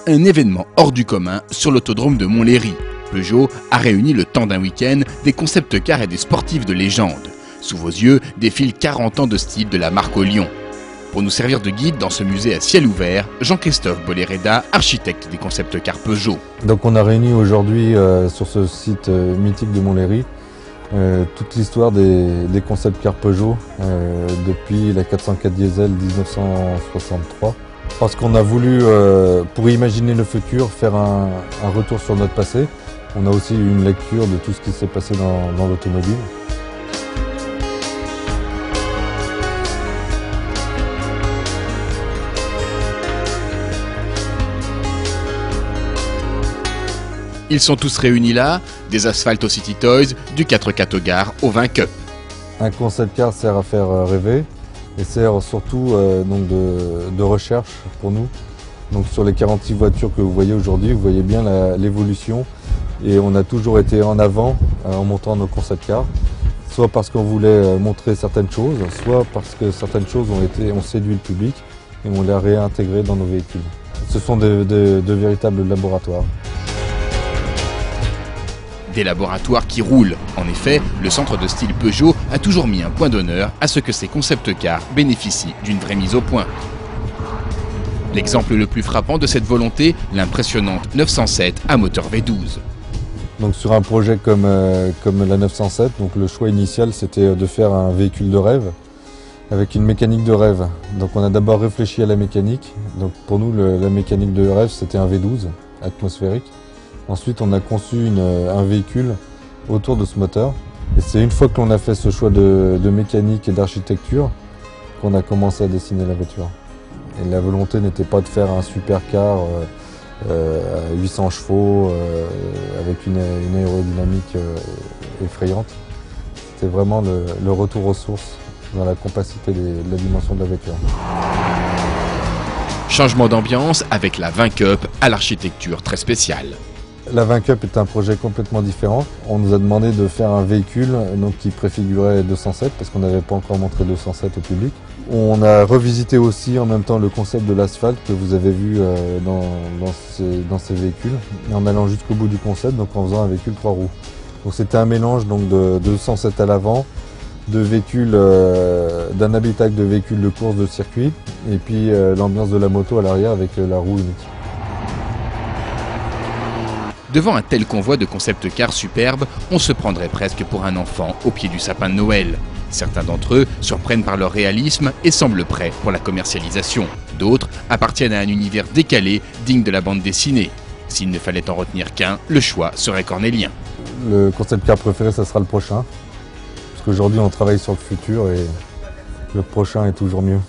un événement hors du commun sur l'autodrome de Montlhéry. Peugeot a réuni le temps d'un week-end des concept cars et des sportifs de légende. Sous vos yeux défilent 40 ans de style de la marque au Lion. Pour nous servir de guide dans ce musée à ciel ouvert, Jean-Christophe Boléreda, architecte des concept cars Peugeot. Donc on a réuni aujourd'hui sur ce site mythique de Montlhéry toute l'histoire des concept cars Peugeot depuis la 404 diesel 1963. Parce qu'on a voulu, pour imaginer le futur, faire un retour sur notre passé. On a aussi une lecture de tout ce qui s'est passé dans l'automobile. Ils sont tous réunis là, des asphaltes aux City Toys, du 4x4 au Gare au 20 Cup. Un concept car sert à faire rêver et sert surtout donc de recherche pour nous. Donc sur les 46 voitures que vous voyez aujourd'hui, vous voyez bien l'évolution et on a toujours été en avant en montant nos concept cars, soit parce qu'on voulait montrer certaines choses, soit parce que certaines choses ont séduit le public et on les a réintégrées dans nos véhicules. Ce sont de véritables laboratoires. Des laboratoires qui roulent. En effet, le centre de style Peugeot a toujours mis un point d'honneur à ce que ses concept cars bénéficient d'une vraie mise au point. L'exemple le plus frappant de cette volonté, l'impressionnante 907 à moteur V12. Donc sur un projet comme la 907, donc le choix initial c'était de faire un véhicule de rêve avec une mécanique de rêve. Donc on a d'abord réfléchi à la mécanique. Donc pour nous la mécanique de rêve c'était un V12 atmosphérique. Ensuite, on a conçu un véhicule autour de ce moteur. Et c'est une fois que l'on a fait ce choix de mécanique et d'architecture qu'on a commencé à dessiner la voiture. Et la volonté n'était pas de faire un supercar à 800 chevaux avec une aérodynamique effrayante. C'était vraiment le retour aux sources dans la compacité de la dimension de la voiture. Changement d'ambiance avec la 20 Cup à l'architecture très spéciale. La 20 Cup est un projet complètement différent. On nous a demandé de faire un véhicule qui préfigurait 207 parce qu'on n'avait pas encore montré 207 au public. On a revisité aussi en même temps le concept de l'asphalte que vous avez vu dans ces véhicules et en allant jusqu'au bout du concept, donc en faisant un véhicule 3 roues. Donc c'était un mélange donc, de 207 à l'avant, de véhicules, d'un habitacle de véhicules de course de circuit et puis l'ambiance de la moto à l'arrière avec la roue unique. Devant un tel convoi de concept cars superbes, on se prendrait presque pour un enfant au pied du sapin de Noël. Certains d'entre eux surprennent par leur réalisme et semblent prêts pour la commercialisation. D'autres appartiennent à un univers décalé, digne de la bande dessinée. S'il ne fallait en retenir qu'un, le choix serait cornélien. Le concept car préféré, ça sera le prochain. Parce qu'aujourd'hui, on travaille sur le futur et le prochain est toujours mieux.